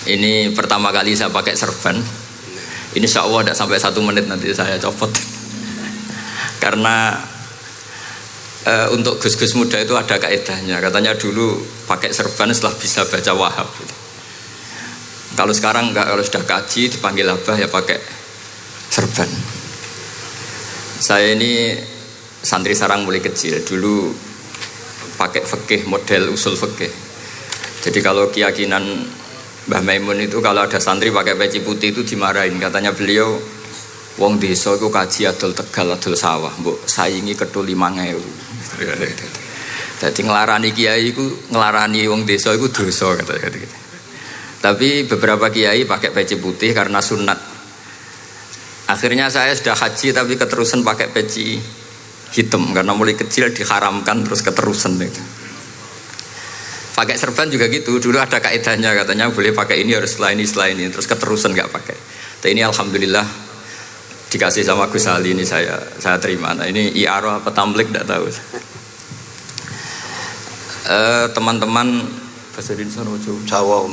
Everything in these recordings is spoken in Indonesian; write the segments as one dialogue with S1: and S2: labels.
S1: Ini pertama kali saya pakai serban. Ini insya Allah tidak sampai 1 menit nanti saya copot. Karena untuk gus-gus muda itu ada kaedahnya. Katanya dulu pakai serban setelah bisa baca Wahab. Kalau sekarang enggak, kalau sudah kaji dipanggil abah ya pakai serban. Saya ini santri sarang mulai kecil. Dulu pakai fikih, model usul fikih. Jadi kalau keyakinan Mbah Maimun itu kalau ada santri pakai peci putih itu dimarahin. Katanya beliau, wong desa itu kaji adol Tegal, adol sawah, mbok saingi kedul 5.000. Jadi ngelarani kiai itu, ngelarani wong desa itu dosa katanya gitu. Tapi beberapa kiai pakai peci putih karena sunat. Akhirnya saya sudah haji tapi keterusan pakai peci hitam karena mulai kecil diharamkan terus keterusan itu. Pakai serban juga gitu, dulu ada kaedahnya katanya boleh pakai ini harus setelah ini terus keterusan nggak pakai. Tapi ini alhamdulillah dikasih sama Gus Ali ini saya terima. Nah ini iaro apa tamlik tidak tahu. Teman-teman bahasa Indonesia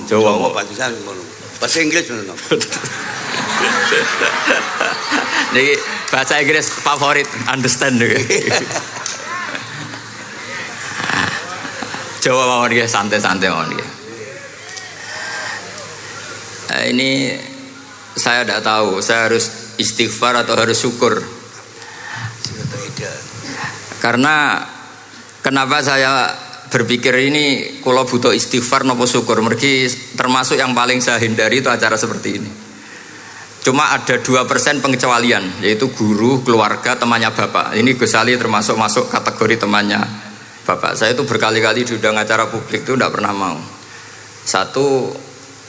S1: Jawa bahasa Inggris benar. Jadi bahasa Inggris favorit, understand juga. Jawa mawon dia santai-santai mawon dia. Ini saya tidak tahu, saya harus istighfar atau harus syukur. Karena kenapa saya berpikir ini kalau butuh istighfar nopo syukur, mergi termasuk yang paling saya hindari itu acara seperti ini. Cuma ada 2% pengecualian, yaitu guru, keluarga, temannya bapak. Ini Gus Ali termasuk masuk kategori temannya bapak. Saya itu berkali-kali diundang acara publik itu tidak pernah mau. Satu,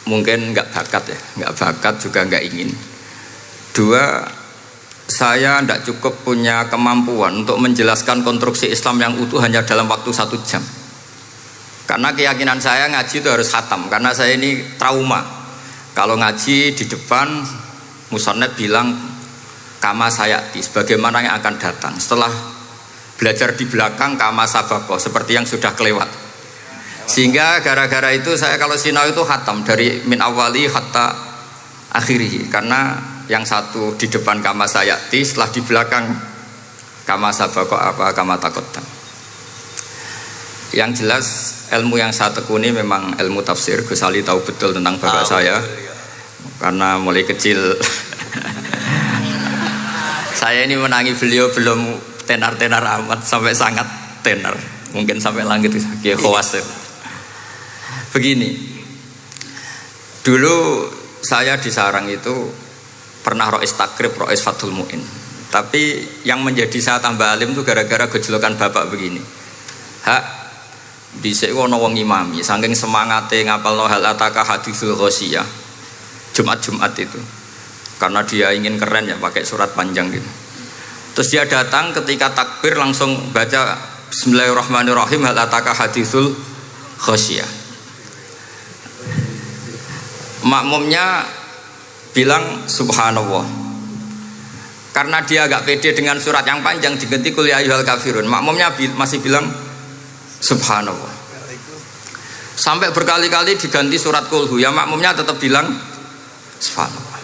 S1: mungkin nggak bakat ya, nggak bakat juga nggak ingin. 2, saya tidak cukup punya kemampuan untuk menjelaskan konstruksi Islam yang utuh hanya dalam waktu 1 jam. Karena keyakinan saya ngaji itu harus khatam. Karena saya ini trauma. Kalau ngaji di depan musannaf bilang kama sayati, sebagaimana yang akan datang. Setelah belajar di belakang kama sabako, seperti yang sudah kelewat. Sehingga gara-gara itu saya kalau sinau itu khatam dari min awali hatta akhirih. Karena yang satu di depan kama sayati, setelah di belakang kama sabako apa kama takotam. Yang jelas ilmu yang saya tekuni memang ilmu tafsir. Gus Ali tahu betul tentang bapak saya. Karena mulai kecil saya ini menangi beliau belum tenar-tenar amat, sampai sangat tenar, mungkin sampai langit kayak khawas. Begini, dulu saya di sarang itu pernah rois takrib, rois fathul mu'in. Tapi yang menjadi saya tambah alim itu gara-gara gejolokan bapak begini. Hak bisa ono wong imami saking semangate ngapalno hal ataka haditsul ghosiyah Jumat itu, karena dia ingin keren ya pakai surat panjang gitu. Terus dia datang ketika takbir langsung baca Bismillahirrahmanirrahim hal ataka haditsul ghosiyah. Makmumnya bilang subhanallah. Karena dia agak pede dengan surat yang panjang diganti kul ya ayyuhal kafirun. Makmumnya masih bilang subhanallah. Sampai berkali-kali diganti surat kulhu, ya makmumnya tetap bilang subhanallah.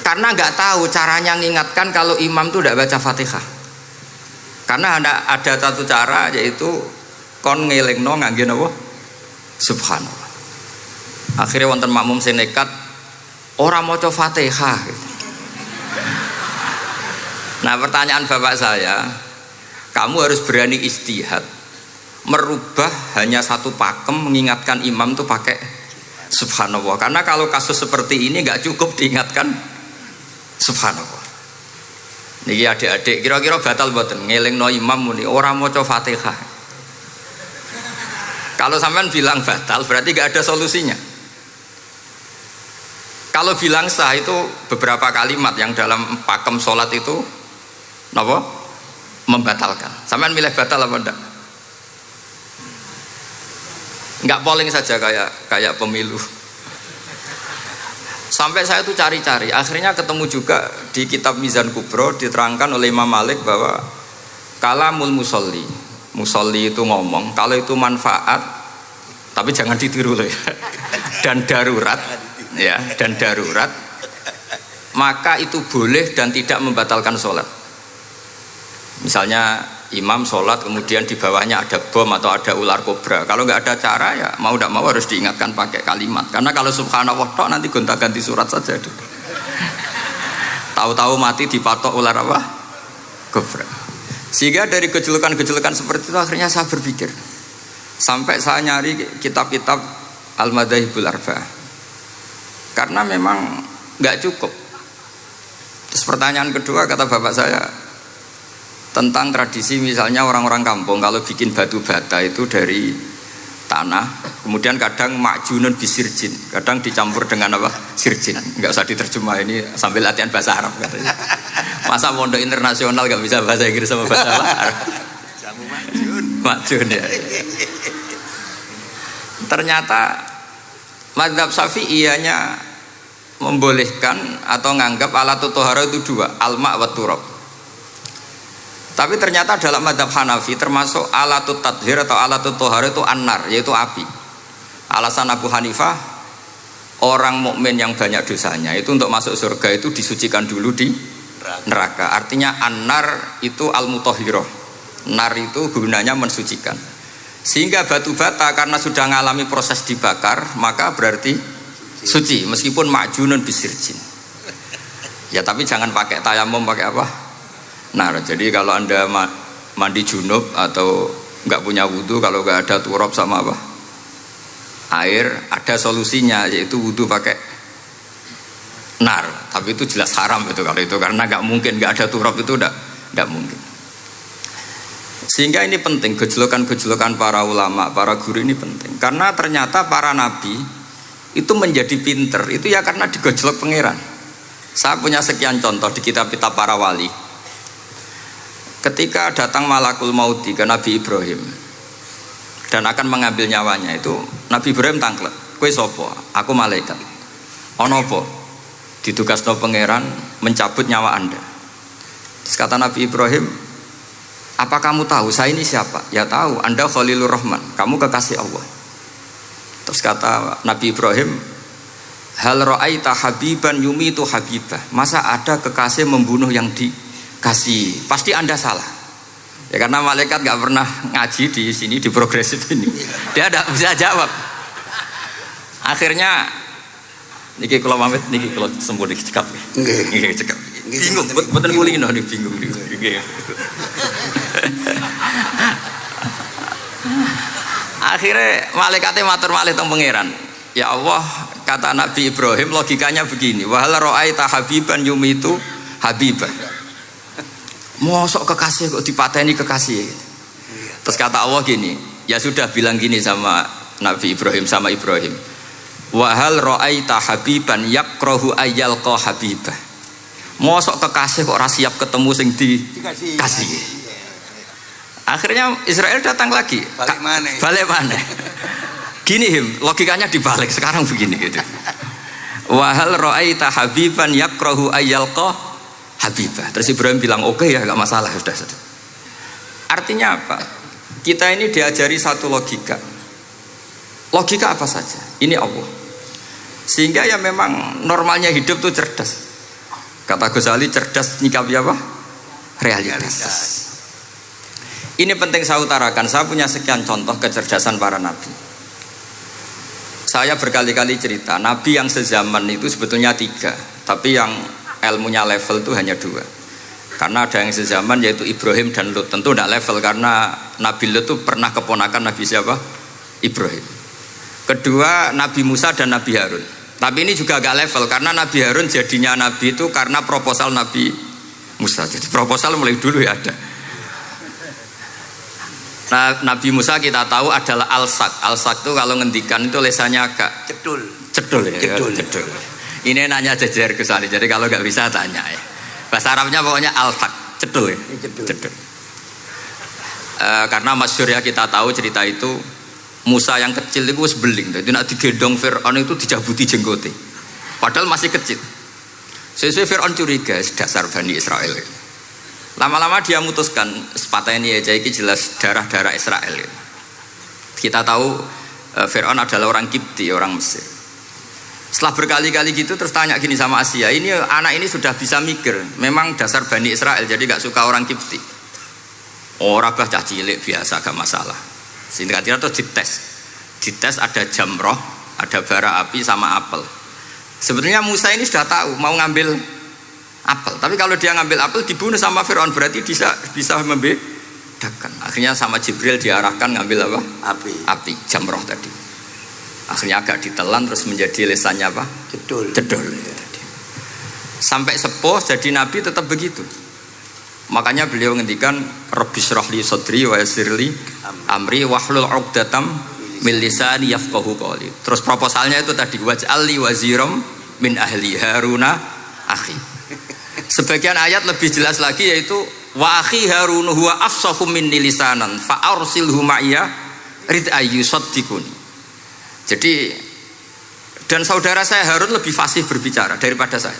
S1: Karena nggak tahu caranya mengingatkan kalau imam itu tidak baca Fatihah. Karena ada satu cara, yaitu kon ngelingno ngangge napa subhanallah. Akhirnya wonten makmum sing nekat ora maca Fatihah. Nah, pertanyaan bapak saya, kamu harus berani ijtihad merubah hanya satu pakem mengingatkan imam itu pakai subhanallah. Karena kalau kasus seperti ini nggak cukup diingatkan subhanallah. Niki adik-adik kira-kira batal mboten ngelingno imam muni ora maca Fatihah. Kalau sampean bilang batal berarti nggak ada solusinya. Kalau bilang sah itu beberapa kalimat yang dalam pakem sholat itu napa membatalkan. Sampean milih batal apa enggak? Enggak polling saja kayak pemilu. Sampai saya tuh cari-cari, akhirnya ketemu juga di kitab Mizan Kubro diterangkan oleh Imam Malik bahwa kalamul musolli itu ngomong kalau itu manfaat, tapi jangan ditiru loh ya. dan darurat, ya, dan darurat, maka itu boleh dan tidak membatalkan sholat. Misalnya imam sholat kemudian di bawahnya ada bom atau ada ular kobra, kalau nggak ada cara ya mau tidak mau harus diingatkan pakai kalimat, karena kalau subhanallah tok nanti gonta-ganti surat saja. Tahu-tahu mati dipatok ular apa? Kobra. Sehingga dari gejolokan-gejolokan seperti itu akhirnya saya berpikir, sampai saya nyari kitab-kitab Al-Madzhabul Arba'ah, karena memang nggak cukup. Terus pertanyaan kedua kata bapak saya tentang tradisi, misalnya orang-orang kampung kalau bikin batu bata itu dari tanah, kemudian kadang makjunun bisirjin, kadang dicampur dengan apa? Sirjin. Nggak usah diterjemah, ini sambil latihan bahasa Arab katanya. Masa pondok internasional nggak bisa bahasa Inggris sama bahasa Arab? Jamu makjun ya. Ternyata mazhab Syafi'iyahnya membolehkan atau nganggap alatut tohara itu dua, alma wa turab. Tapi ternyata dalam mazhab Hanafi termasuk alatut tathhir atau alatut tohara itu annar, yaitu api. Alasan Abu Hanifah, orang mukmin yang banyak dosanya itu untuk masuk surga itu disucikan dulu di neraka. Artinya annar itu al-mutahhirah. Nar itu gunanya mensucikan. Sehingga batu bata karena sudah mengalami proses dibakar, maka berarti suci meskipun makjunun bisirjin. Ya tapi jangan pakai tayamum, pakai apa? Nah, jadi kalau Anda mandi junub atau nggak punya wudhu, kalau nggak ada turab sama apa? Air, ada solusinya, yaitu wudhu pakai nar. Tapi itu jelas haram itu kalau itu, karena nggak mungkin nggak ada turab, itu nggak mungkin. Sehingga ini penting, gejolokan-gejolokan para ulama, para guru ini penting, karena ternyata para nabi itu menjadi pinter itu ya karena digojlok pangeran. Saya punya sekian contoh di kitab-kitab para wali. Ketika datang malakul mauti ke Nabi Ibrahim dan akan mengambil nyawanya, itu Nabi Ibrahim tangklet, kowe sapa? Aku malaikat. Ono apa? Ditugasno pangeran mencabut nyawa Anda. Terus kata Nabi Ibrahim, apa kamu tahu saya ini siapa? Ya tahu, Anda Khalilur Rahman, kamu kekasih Allah. Terus kata Nabi Ibrahim, hal ra'aita habiban yumitu habibah, masa ada kekasih membunuh yang dikasih? Pasti Anda salah. Ya karena malaikat gak pernah ngaji di sini, di progresif ini, dia tidak bisa jawab. Akhirnya niki kalau pamit, niki kalau sembuh niki cekap, niki cekap, bingung, betul nguling nih bingung, Akhirnya malaikatnya matur malih teng pangeran. Ya Allah, kata Nabi Ibrahim logikanya begini, wahal ra'aita habiban yumitu habibah. Mosok kekasih kok dipateni kekasih. Terus kata Allah gini, ya sudah bilang gini sama Nabi Ibrahim, sama Ibrahim. Wahal ra'aita habiban yakrahu ayyalqa habibah. Mosok kekasih kok ora siap ketemu sing dikasih. Akhirnya Israel datang lagi, balik mana? Gini logikanya dibalik sekarang begini gitu. Wahal ra'aita habiban yakrahu ayyalqa habibah. Terus Ibrahim bilang oke ya, gak masalah, sudah. Artinya apa? Kita ini diajari satu logika. Logika apa saja? Ini Allah. Sehingga ya memang normalnya hidup tuh cerdas. Kata Ghazali, cerdas nyikapi apa? Realitas. Ini penting saya utarakan. Saya punya sekian contoh kecerdasan para nabi. Saya berkali-kali cerita, nabi yang sezaman itu sebetulnya 3, tapi yang ilmunya level itu hanya 2. Karena ada yang sezaman yaitu Ibrahim dan Lut. Tentu tidak level karena Nabi Lut itu pernah keponakan Nabi siapa? Ibrahim. Kedua Nabi Musa dan Nabi Harun. Tapi ini juga agak level karena Nabi Harun jadinya Nabi itu karena proposal Nabi Musa. Jadi proposal mulai dulu ya ada. Nah, Nabi Musa kita tahu adalah al-sak. Al-sak itu kalau ngendikan itu lesannya agak cedul ya. Cedul. Ini nanya jejer ke sana. Jadi kalau nggak bisa tanya ya. Bahasa Arabnya pokoknya al-sak, cedul ya. Cedul. Karena masyhur ya kita tahu cerita itu Musa yang kecil itu sebeling. Jadi nak digendong Fir'aun itu dijabuti jenggote. Padahal masih kecil. Sesuai Fir'aun curiga dasar Bani Israel. Lama-lama dia memutuskan sepatah ini aja ini jelas darah-darah Israel. Kita tahu Fir'aun adalah orang Kipti, orang Mesir. Setelah berkali-kali gitu terus tanya gini sama Asia, ini anak ini sudah bisa mikir, memang dasar Bani Israel jadi gak suka orang Kipti. Orang bah cah cilik biasa gak masalah. Singkatnya terus dites ada jamroh, ada bara api sama apel. Sebenarnya Musa ini sudah tahu mau ngambil apel, tapi kalau dia ngambil apel dibunuh sama Firaun, berarti bisa membedakan. Akhirnya sama Jibril diarahkan ngambil apa? Api jamroh tadi. Akhirnya agak ditelan terus menjadi lesannya apa? Cedol. Sampai sepuh jadi nabi tetap begitu. Makanya beliau ngendikan Rabbis shrahli sadri wa yassirli amri wahlul 'uqdatam min lisani yafqahu qawli. Terus proposalnya itu tadi waj'alli waziram min ahli Haruna akhi. Sebagian ayat lebih jelas lagi yaitu wa akhi Harun huwa afsahu minni lisanan fa arsilhu ma'iyya rid ayyusaddiquni. Jadi dan saudara saya Harun lebih fasih berbicara daripada saya.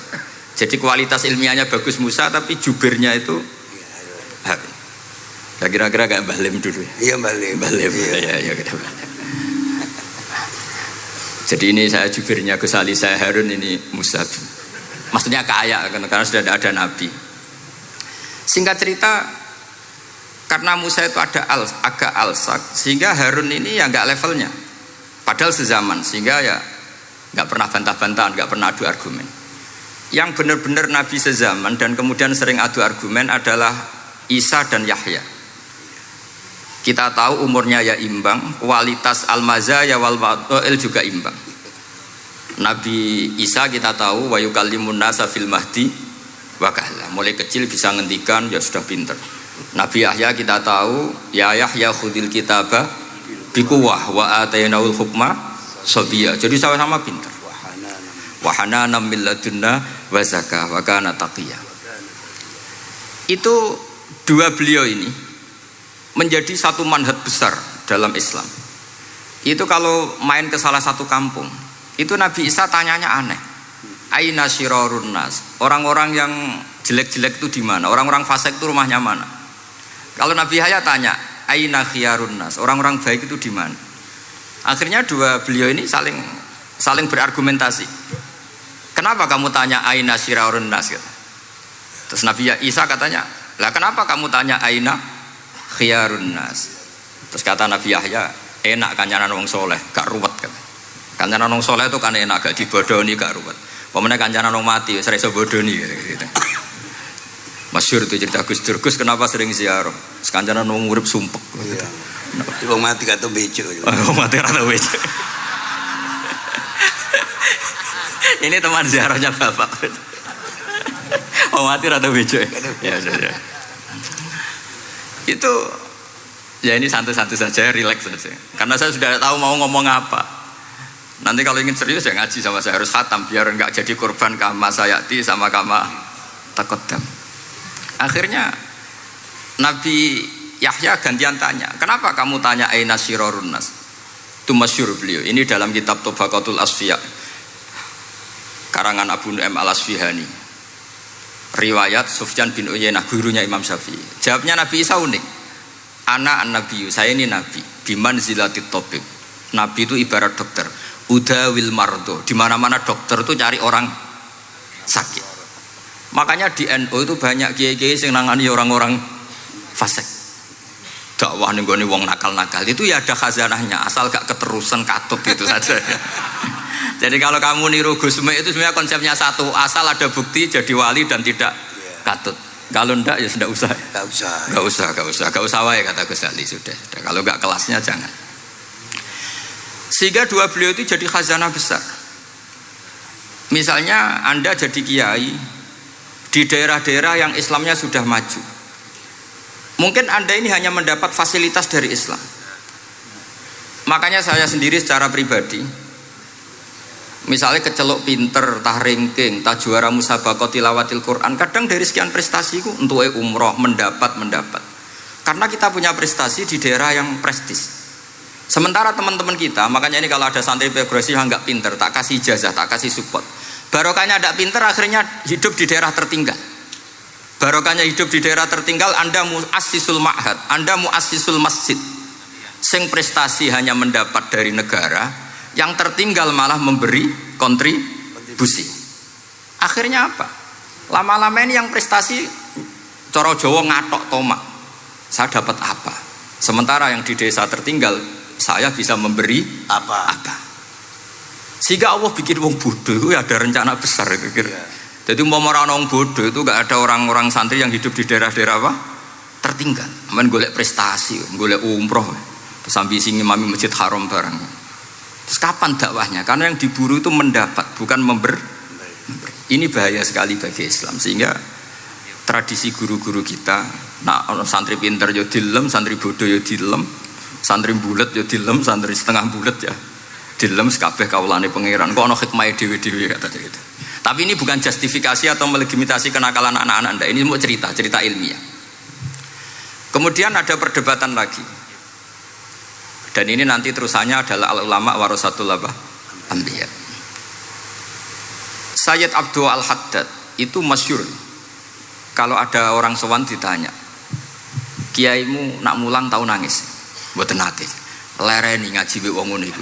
S1: Jadi kualitas ilmiahnya bagus Musa, tapi jubirnya itu Harun. Ya kira-kira kayak Mbah Lim dulu. Iya Mbah Lim. Ya. Jadi ini saya jubirnya Gus Ali, saya Harun, ini Musa. Maksudnya kaya karena sudah ada nabi. Singkat cerita, karena Musa itu agak alsak, sehingga Harun ini ya nggak levelnya. Padahal sezaman, sehingga ya nggak pernah bantah-bantahan, nggak pernah adu argumen. Yang benar-benar nabi sezaman dan kemudian sering adu argumen adalah Isa dan Yahya. Kita tahu umurnya ya imbang, kualitas al-mazaya wal wadail juga imbang. Nabi Isa kita tahu wa yukallimun nasa fil mahdi wa kahla. Mulai kecil bisa ngendikan, ya sudah pinter. Nabi Yahya kita tahu ya Yahya khudil kitabah bikuwah wa atainaul hukma sabiyya. Jadi sama-sama pintar. Wa hananan min ladunna wa zakah wa kana taqiyya. Itu dua beliau ini menjadi satu manhaj besar dalam Islam. Itu kalau main ke salah satu kampung, itu Nabi Isa tanyanya aneh. Aina syirarun nas? Orang-orang yang jelek-jelek itu di mana? Orang-orang fasik itu rumahnya mana? Kalau Nabi Yahya tanya aina khiyarun nas, orang-orang baik itu di mana? Akhirnya dua beliau ini saling berargumentasi. Kenapa kamu tanya aina syirarun nas? Terus Nabi Isa katanya, lah kenapa kamu tanya aina khiyarun nas? Terus kata Nabi Yahya, enak kancanan wong soleh, gak ruwet kan? Kancanan wong soleh itu kan enak, gak dibodoni, gak ruwet. Pemenang kancanan wong mati, sering bodoni gitu. Masyhur itu cerita Gus Dur, Gus kenapa sering ziarah? Sekancanan wong urip sumpek. Iya. Wong mati kata bejo. Wong mati kata bejo. Ini teman ziarahnya Bapak. Wong mati rada bejo. Ya sudah. Itu ya ini santai-santai saja, rileks saja. Karena saya sudah tahu mau ngomong apa. Nanti kalau ingin serius ya ngaji sama saya, harus khatam biar enggak jadi korban kama sayati sama kama takodam. Akhirnya Nabi Yahya gantian tanya, kenapa kamu tanya aina syirarun nas? Itu masyhur beliau. Ini dalam kitab Tobaqatul Asfiya karangan Abu Nu'aim al-Asfihani. Riwayat Sufyan bin Uyainah, gurunya Imam Syafi'i. Jawabnya Nabi Isa unik. Ana an-nabiyyu, saya ini nabi. Biman zilatit tabib. Nabi itu ibarat dokter. Udawil mardo. Di mana-mana dokter itu cari orang sakit. Makanya di NU itu banyak kiai-kiai yang nangani orang-orang fasik. Dakwah ning gone wong nakal-nakal itu ya ada khazanahnya, asal gak keterusan katut gitu saja. Jadi kalau kamu niru Gusme itu sebenarnya konsepnya satu, asal ada bukti jadi wali dan tidak katut. Kalau ndak ya sudah usah. Gak usah wae kata Gus Ali sudah. Kalau gak kelasnya jangan. Sehingga dua beliau itu jadi khazanah besar. Misalnya Anda jadi kiai di daerah-daerah yang Islamnya sudah maju. Mungkin Anda ini hanya mendapat fasilitas dari Islam. Makanya saya sendiri secara pribadi, misalnya kecelok pinter, tah ranking, tah juara musabaqah tilawatil Quran, kadang dari sekian prestasiku untuk umroh mendapat. Karena kita punya prestasi di daerah yang prestis. Sementara teman-teman kita, makanya ini kalau ada santri progresif yang nggak pinter, tak kasih ijazah, tak kasih support. Barokahnya tidak pinter, akhirnya hidup di daerah tertinggal. Barokahnya hidup di daerah tertinggal, Anda muassisul ma'had, Anda muassisul masjid. Sing prestasi hanya mendapat dari negara, yang tertinggal malah memberi kontribusi. Akhirnya apa? Lama-lama ini yang prestasi cara Jawa ngatok tomak. Saya dapat apa? Sementara yang di desa tertinggal saya bisa memberi apa? Sehingga Allah bikin wong bodoh itu ada rencana besar kira-kira. Jadi mau orang bodoh itu gak ada orang-orang santri yang hidup di daerah-daerah apa? Tertinggal. Aman golek prestasi, golek umroh. Terus ambisi ngimami Masjid Haram barang. Terus kapan dakwahnya? Karena yang diburu itu mendapat, bukan memberi. Ini bahaya sekali bagi Islam. Sehingga tradisi guru-guru kita, nah santri pinter yo dilem, santri bodoh yo dilem, santri bulet yo dilem, santri setengah bulet ya dilem sekabeh kawulane pangeran. Kok ana hikmahe dhewe-dhewe katanya gitu. Tapi ini bukan justifikasi atau melegitimasi kenakalan anak-anak Anda. Ini mau cerita ilmiah. Kemudian ada perdebatan lagi. Dan ini nanti terusannya adalah al-ulama warasatul anbiya. Sayyid Abdul Al-Haddad itu masyhur. Kalau ada orang sowan ditanya, kiaimu nak mulang tau nangis? Mboten nate. Lereni ngaji wek wong ngono iku.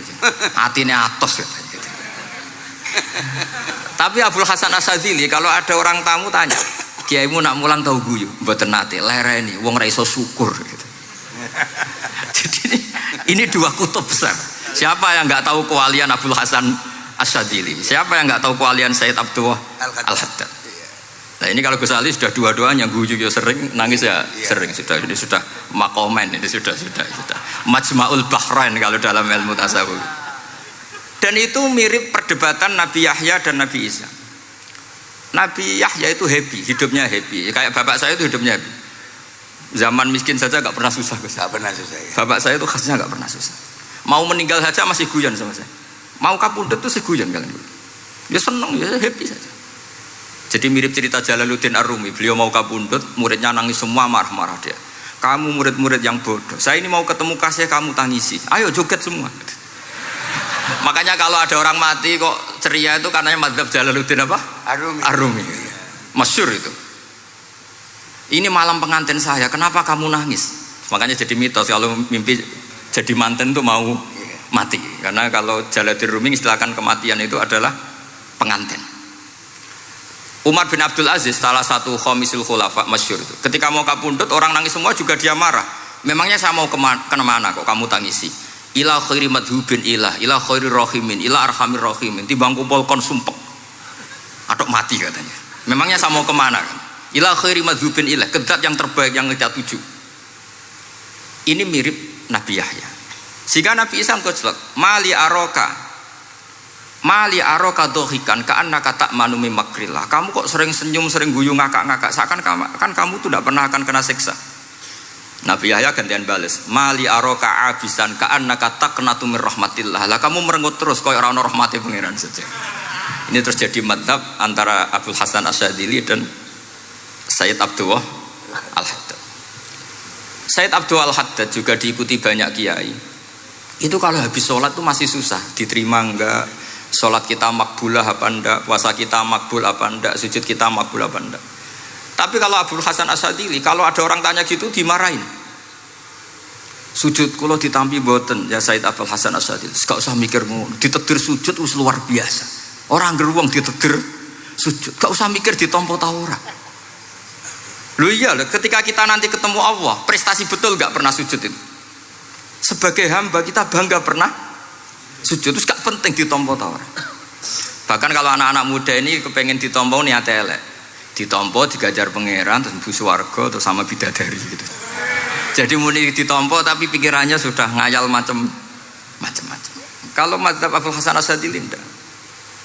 S1: Atine atos gitu. Tapi Abdul Hasan Asyadzili kalau ada orang tamu tanya, kiaimu nak mulang tau guyu? Mboten nate. Lereni wong ra iso syukur gitu. Jadi ini dua kutub besar. Siapa yang enggak tahu kewalian Abdul Hasan Asyadzili? Siapa yang enggak tahu kewalian Sayyid Abdul Al-Haddad? Nah ini kalau Gus Ali sudah dua-duanya guyu ya sering, nangis ya sering, sudah ini sudah makomen, ini sudah Majma'ul Bahrain kalau dalam ilmu tasawuf. Dan itu mirip perdebatan Nabi Yahya dan Nabi Isa. Nabi Yahya itu happy, hidupnya happy. Kayak bapak saya itu hidupnya happy. Zaman miskin saja gak pernah susah. Gak pernah susah ya. Bapak saya itu khasnya gak pernah susah. Mau meninggal saja masih guyon sama saya. Mau kapundhut itu seguyon kalian. Dia seneng, ya happy saja. Jadi mirip cerita Jalaluddin Ar-Rumi. Beliau mau kapundhut, muridnya nangis semua, marah-marah dia. Kamu murid-murid yang bodoh. Saya ini mau ketemu kasih kamu tangisi. Ayo joget semua. Makanya kalau ada orang mati kok ceria itu karena madzhab Jalaluddin apa? Ar-Rumi. Masyhur itu. Ini malam pengantin saya, kenapa kamu nangis? Makanya jadi mitos kalau mimpi jadi manten tuh mau mati. Karena kalau Jalaluddin Rumi istilahkan kematian itu adalah pengantin. Umar bin Abdul Aziz, salah satu khomisul khulafa masyhur itu. Ketika mau kapundhut, orang nangis semua juga dia marah. Memangnya saya mau kemana kok kamu tangisi? Ila khairi madhubin ila khairi rahimin, ila arhamir rahimin. Timbang kumpul kon sumpek. Atok mati katanya. Memangnya saya mau kemana? Ila khairi madhubin ila, kedat yang terbaik yang kita tuju. Ini mirip Nabi Yahya. Sehingga Nabi Isa mengucap, Mali aroka dohikan ka'annaka ta'manu min makrillah. Kamu kok sering senyum, sering guyu, ngakak-ngakak. Seakan kan kamu tuh tidak pernah akan kena siksa. Nabi Yahya gantian balas, Mali aroka abisan ka'annaka taqnatu min rahmatillah. Lah kamu merengut terus koyo ora ono rahmate pangeran saja. Ini terus jadi madzhab antara Abdul Hasan Asyadzili dan Sayyid Abdul Al-Haddad. Sayyid Abdul Al-Haddad juga diikuti banyak kiai. Itu kalau habis sholat tuh masih susah, diterima enggak? Sholat kita makbulah apa enggak, puasa kita makbul apa enggak, sujud kita makbul apa enggak. Tapi kalau Abdul Hasan Asyadzili, kalau ada orang tanya gitu dimarahin. Sujud kula ditampi mboten ya Sayyid Abdul Hasan Asyadzili. Gak usah mikir ngono, ditegir sujud wis luar biasa. Orang geruang ditegir sujud, gak usah mikir ditampa ta ora. Lho iya, ketika kita nanti ketemu Allah, prestasi betul gak pernah sujud itu. Sebagai hamba kita bangga pernah sujud, terus gak penting ditompo ta ora. Bahkan kalau anak-anak muda ini kepengen ditompo niat elek. Ditompo digajar pangeran terus mlebu swarga terus sama bidadari gitu. Jadi muni ditompo tapi pikirannya sudah ngayal macam-macam. Kalau madzhab Abdul Hasan Asyadzili ndak.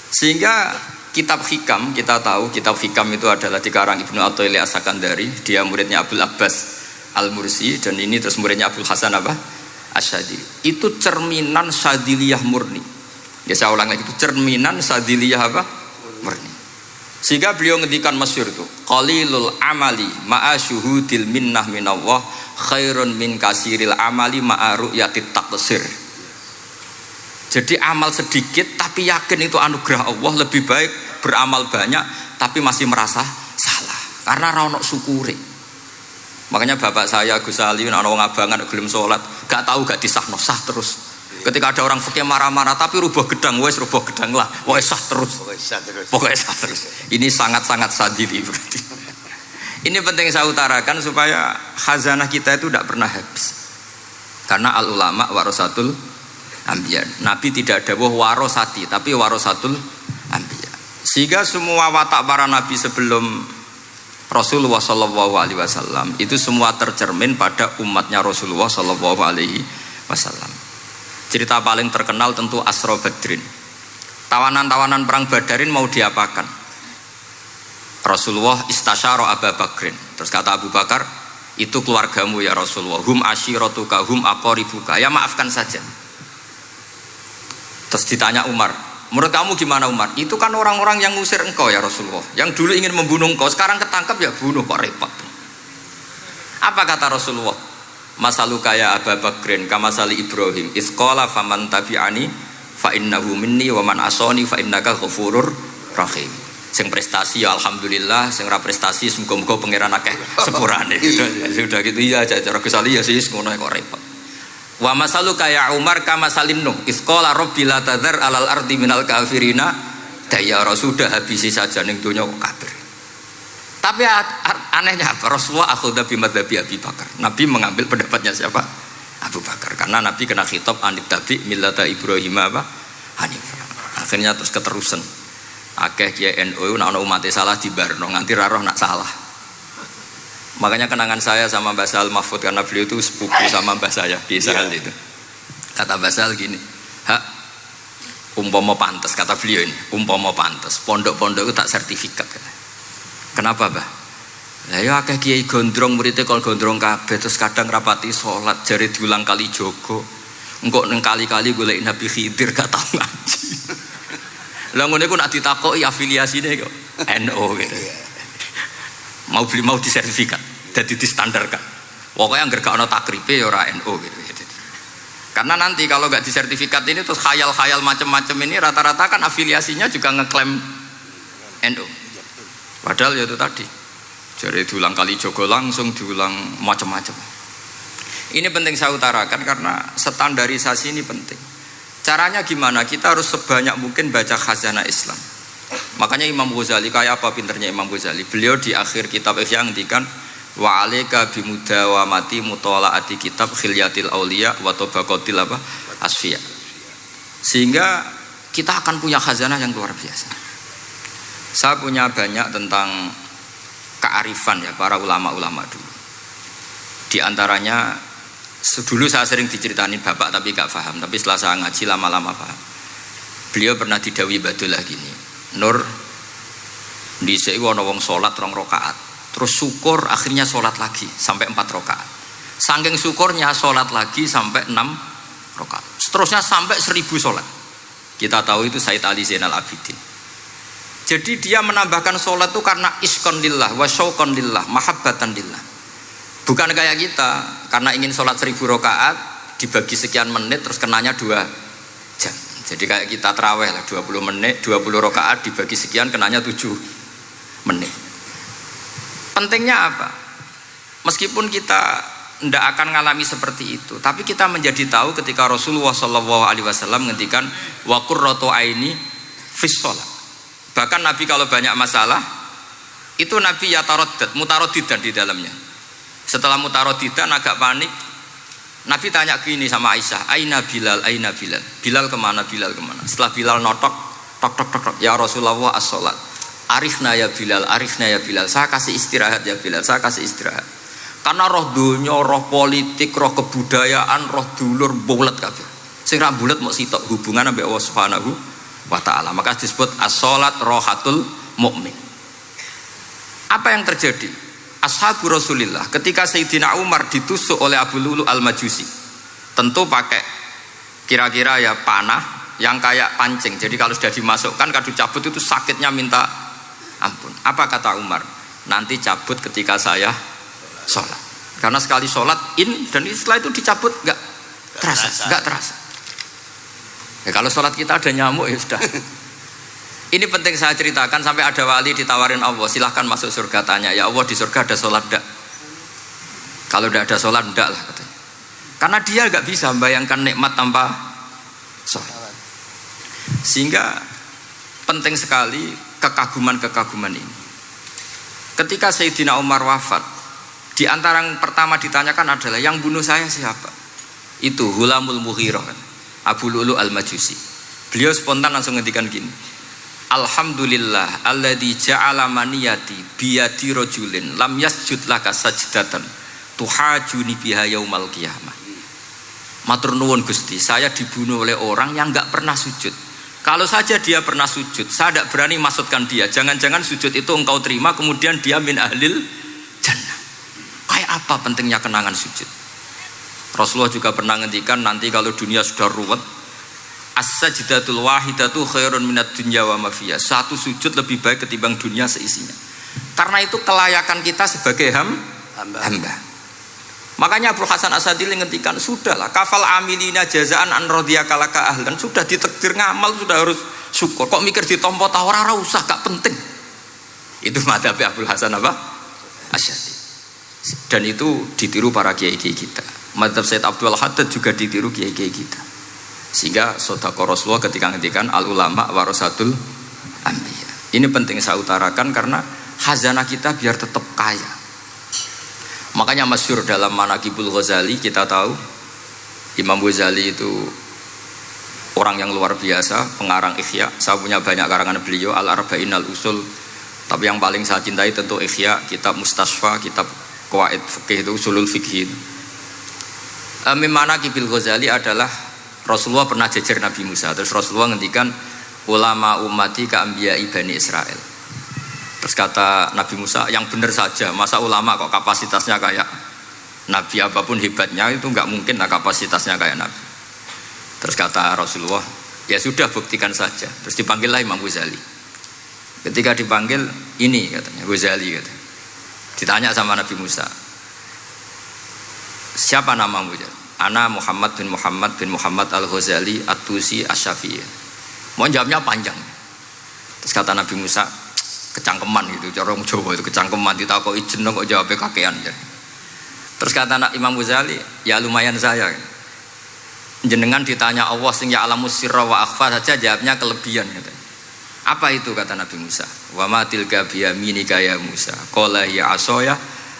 S1: Sehingga kitab hikam, kita tahu kitab hikam itu adalah dikarang Ibnu Athaillah As-Sakandari, dia muridnya Abdul Abbas Al-Mursi, dan ini terus muridnya Abdul Hasan Asyadzili. Itu cerminan Syadziliyah murni. Ya saya ulang lagi, itu cerminan Syadziliyah murni. Sehingga beliau ngendikan masyhur itu, qalilul amali ma'a syuhudil minnah minallah khairun min kasiril amali ma'a ru'yatit taqsir. Jadi amal sedikit tapi yakin itu anugerah Allah, lebih baik beramal banyak tapi masih merasa salah karena ra ono syukure. Makanya bapak saya Gus Ali ana wong abangan gelem salat, gak tahu gak disahno sah terus. Ketika ada orang fikih marah-marah tapi rubah gedang, wes rubah gedang lah, pokoknya sah terus. Pokoknya sah terus. Ini sangat-sangat sadili berarti. Ini penting saya utarakan supaya khazanah kita itu tidak pernah habis. Karena al ulama warasatul anbiya. Nabi tidak dawuh warasati, tapi warasatul anbiya. Sehingga semua watak para nabi sebelum Rasulullah Shallallahu Alaihi Wasallam itu semua tercermin pada umatnya Rasulullah Shallallahu Alaihi Wasallam. Cerita paling terkenal tentu Asra Badrin. Tawanan-tawanan perang Badarin mau diapakan? Rasulullah istasyara Abu Bakrin. Terus kata Abu Bakar, itu keluargamu ya Rasulullah. Hum ashiratuka, hum aqaribuka. Ya maafkan saja. Terus ditanya Umar, menurut kamu gimana Umar? Itu kan orang-orang yang ngusir engkau ya Rasulullah. Yang dulu ingin membunuh engkau, sekarang ketangkap ya bunuh, kok repot. Apa kata Rasulullah? Masaluka ya Abu Bakrin kamasali Ibrahim isqala faman tabi'ani fa innahu minni wa man asani fa innaka ghafurur rahim. Sing prestasi ya alhamdulillah, sing ora prestasi semoga-moga pangeran akeh sepurane. Sudah gitu ya cara kesali ya sih ngono kok repot. Wa masaluka ya Umar kamasalin nuh isqala rabbil la tadzar alal ardi minal kafirina dayara. Sudah habisi saja ning donya kok kafir. Tapi anehnya apa? Rasulullah akhudha bimadhabi Abi Bakar. Nabi mengambil pendapatnya siapa? Abu Bakar. Karena Nabi kena khitab anit tabi millata Ibrahim apa? Hanifah. Akhirnya terus keterusan. Akeh kiai NU nek ana umat salah dibarno nganti ra roh nak salah. Makanya kenangan saya sama Mbah Sal Mahfud karena beliau itu sepupu sama Mbah saya di Israel itu. Kata Mbah Sal gini, "Hak umpama pantes," kata beliau ini, "umpama pantes, pondok-pondok itu tak sertifikat." Kenapa Mbah? Lah ya akeh kiai gondrong muridé kol gondrong kabeh terus kadang rapati salat jare diulang kali jogo. Engko neng kali-kali golek Nabi Khidir gak tau ngaji. Lah ngene ku nak ditakoki afiliasine kok NU gitu. Mau beli mau disertifikat, dadi distandarkan. Pokoknya anggar gak ana takribe ya ora NU gitu. Karena nanti kalau gak disertifikat ini terus khayal-khayal macam-macam ini rata-rata kan afiliasinya juga ngeklaim NU. Padahal ya itu tadi, jadi diulang kali jogo langsung diulang macam-macam. Ini penting saya utarakan karena standarisasi ini penting. Caranya gimana? Kita harus sebanyak mungkin baca khazanah Islam. Makanya Imam Ghazali, kayak apa pinternya Imam Ghazali? Beliau di akhir kitab Ihya ngendikan wa alaika bimudawamati mutalaati kitab khilyatil auliya wa tabaqatil apa? Asfiya. Sehingga kita akan punya khazanah yang luar biasa. Saya punya banyak tentang kearifan ya para ulama-ulama dulu. Di antaranya dulu saya sering diceritain bapak tapi gak paham. Tapi setelah saya ngaji lama-lama paham. Beliau pernah didhawuhi Badullah gini, Nur, dhisik ana wong salat 2 rakaat, terus syukur akhirnya salat lagi sampai 4 rakaat. Saking syukurnya salat lagi sampai 6 rakaat. Seterusnya sampai 1000 salat. Kita tahu itu Said Ali Zainal Abidin. Jadi dia menambahkan sholat itu karena iskon lillah wa syauqon lillah, mahabbatan lillah. Bukan kayak kita karena ingin sholat 1000 rakaat dibagi sekian menit terus kenanya 2 jam. Jadi kayak kita taraweh lah 20 menit, 20 rakaat dibagi sekian kenanya 7 menit. Pentingnya apa? Meskipun kita tidak akan mengalami seperti itu, tapi kita menjadi tahu ketika Rasulullah SAW menghentikan wa qurratu aini fis shalah. Bahkan Nabi kalau banyak masalah itu Nabi yataradad, mutaraddidan di dalamnya. Setelah mutaraddidan agak panik, Nabi tanya gini sama Aisyah, Aina Bilal, Aina Bilal. Bilal kemana, Bilal kemana? Setelah Bilal notok, tok tok tok tok, ya Rasulullah as-sholat. Arifna ya Bilal, arifna ya Bilal. Saya kasih istirahat ya Bilal, saya kasih istirahat. Karena roh dunya, roh politik, roh kebudayaan, roh dulur bulet kabeh. Sing ra bulet mok sitok hubungan ambek Allah Subhanahu wa ta'ala. Maka disebut as-sholat rohatul mu'min. Apa yang terjadi? Ashabu Rasulillah ketika Sayyidina Umar ditusuk oleh Abu Lulu al-Majusi, tentu pakai kira-kira ya panah yang kayak pancing. Jadi kalau sudah dimasukkan kadu cabut itu sakitnya minta ampun. Apa kata Umar? Nanti cabut ketika saya sholat. Karena sekali sholat dan setelah itu dicabut nggak terasa. Ya, kalau sholat kita ada nyamuk ya sudah. Ini penting saya ceritakan sampai ada wali ditawarin Allah, silahkan masuk surga, tanya ya Allah di surga ada sholat enggak? Kalau tidak ada sholat enggak lah katanya. Karena dia nggak bisa membayangkan nikmat tanpa Sholat. Sehingga penting sekali kekaguman-kekaguman ini. Ketika Sayyidina Umar wafat, di antara yang pertama ditanyakan adalah yang bunuh saya siapa? Itu Hulamul Mughirah, Abu Lu'lu' al-Majusi. Beliau spontan langsung ngendikan gini, Alhamdulillah alladzi ja'ala maniyati biyadi rajulin lam yasjud laka sajdatan tuhajuni biha yaumal qiyamah. Matur nuwun Gusti, saya dibunuh oleh orang yang enggak pernah sujud. Kalau saja dia pernah sujud, saya tidak berani maksudkan dia. Jangan-jangan sujud itu engkau terima kemudian dia min ahlil jannah. Kayak apa pentingnya kenangan sujud? Rasulullah juga pernah ngendikan nanti kalau dunia sudah ruwet, as-sajdatul wahidatu khairun minad dunya wa ma fiha. Satu sujud lebih baik ketimbang dunia seisinya. Karena itu kelayakan kita sebagai hamba. Makanya Abu Hasan Asadili ngendikan, sudahlah kafal amilina jazaan an radhiyakalaka ahlan, sudah ditakdir ngamal sudah harus syukur. Kok mikir ditompo ta ora usah, gak penting. Itu madzhab Abu Hasan apa? Asy'ari. Dan itu ditiru para kiai-kiai kita. Madzhab Said Abdul Haddad juga ditiru kiai-kiai kita. Sehingga sedekah Rasulullah ketika ngendikan al ulama warasatul anbiya. Ini penting saya utarakan karena khazanah kita biar tetap kaya. Makanya masyhur dalam Manaqibul Ghazali kita tahu Imam Ghazali itu orang yang luar biasa, pengarang Ihya. Saya punya banyak karangan beliau, Al-Arba'in Al-Usul. Tapi yang paling saya cintai tentu Ihya, kitab Mustasfa, kitab Qawaid Fiqih itu Usulul Fiqh. Manaqibul Ghazali adalah Rasulullah pernah jejer Nabi Musa. Terus Rasulullah ngendikan ulama ummati ka anbiya'i Bani Israel. Terus kata Nabi Musa, yang benar saja, masa ulama kok kapasitasnya kayak Nabi, apapun hebatnya itu nggak mungkin lah kapasitasnya kayak Nabi. Terus kata Rasulullah, ya sudah buktikan saja. Terus dipanggillah Imam Ghazali. Ketika dipanggil, ini katanya Ghazali katanya. Ditanya sama Nabi Musa, siapa namamu? Ana Muhammad bin Muhammad al-Ghazali at-Tusi asy-Syafi'i. Mau jawabnya panjang. Terus kata Nabi Musa, kecangkeman gitu, cara orang Jawa itu kecangkeman, ditakoki jeneng kok jawabnya kakean. Terus kata Imam Ghazali, ya lumayan saya. Jenengan ditanya Allah sing ya'lamu sirra wa akhfa saja jawabnya kelebihan gitu. Apa itu kata Nabi Musa? Wa ma tilka bi yaminika ya Musa. Qala ya asaya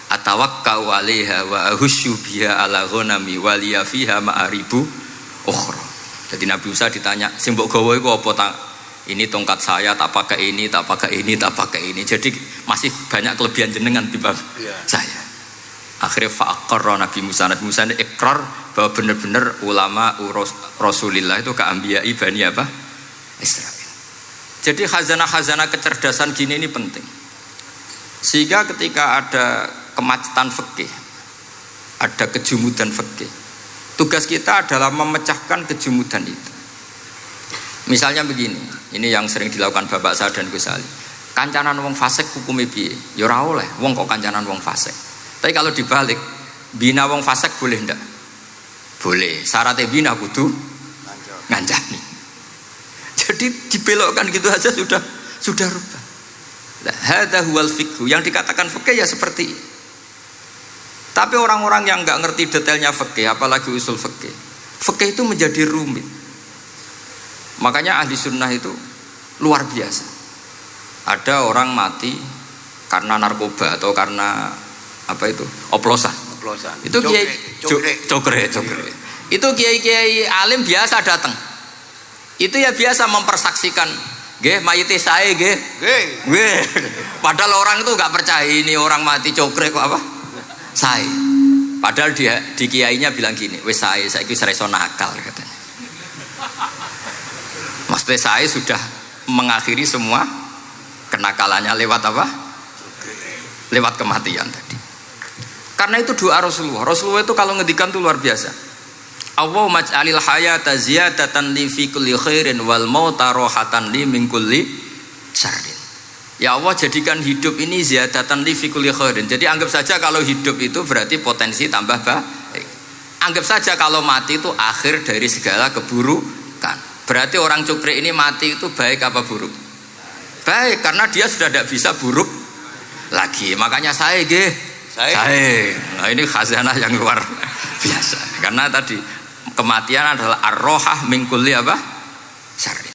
S1: atawakkau 'alaiha wa ahusyu biha ala ghanami wa liya fiha ma'aribu ukhra. Jadi Nabi Musa ditanya, sing mbok gawa iku apa ta? Ini tongkat saya, tak pakai ini, tak pakai ini, tak pakai ini. Jadi masih banyak kelebihan jenengan timbang saya. Akhirnya fa'aqarra Nabi Musa ini ikrar bahwa benar-benar ulama Rasulillah itu keambiai Bani apa? Israel. Jadi khazanah-khazanah kecerdasan gini ini penting. Sehingga ketika ada kemacetan fikih, ada kejumudan fikih, tugas kita adalah memecahkan kejumudan itu. Misalnya begini, ini yang sering dilakukan bapak saya dan Gus Ali. Kancanan wong fasik hukumnya piye? Ya ora oleh, wong kok kancanan wong fasik. Tapi kalau dibalik, bina wong fasik boleh ndak? Boleh. Syaratnya bina kudu ngancani. Jadi dibelokkan gitu aja sudah rubah. Lah hadza huwal fiqh. Yang dikatakan fikih ya seperti ini. Tapi orang-orang yang enggak ngerti detailnya fikih, apalagi usul fikih, fikih itu menjadi rumit. Makanya ahli sunnah itu luar biasa. Ada orang mati karena narkoba atau karena apa itu? Oplosan. Itu kiai cokre. Itu kiai alim biasa datang. Itu ya biasa mempersaksikan, nggih mayite sae nggih. Nggih. Padahal orang itu enggak percaya ini orang mati cokre kok apa? Sae. Padahal dia di kiainya bilang gini, wis sae saiki wis iso nakal katanya. Maksudnya saya sudah mengakhiri semua kenakalannya lewat apa? Lewat kematian tadi. Karena itu doa Rasulullah. Rasulullah itu kalau ngedikan itu luar biasa. Allahumma ij'alil hayata ziyadatan li fi kulli khairin wal mauta rohatan li min kulli syarrin. Ya Allah, jadikan hidup ini ziyadatan li fi kulli khairin. Jadi anggap saja kalau hidup itu berarti potensi tambah baik. Anggap saja kalau mati itu akhir dari segala keburukan. Berarti orang cukri ini mati itu baik apa buruk? Baik, karena dia sudah tidak bisa buruk lagi. Makanya saya. Nah ini khazanah yang luar biasa. Karena tadi kematian adalah ar-rohah min kulli apa? Syarri.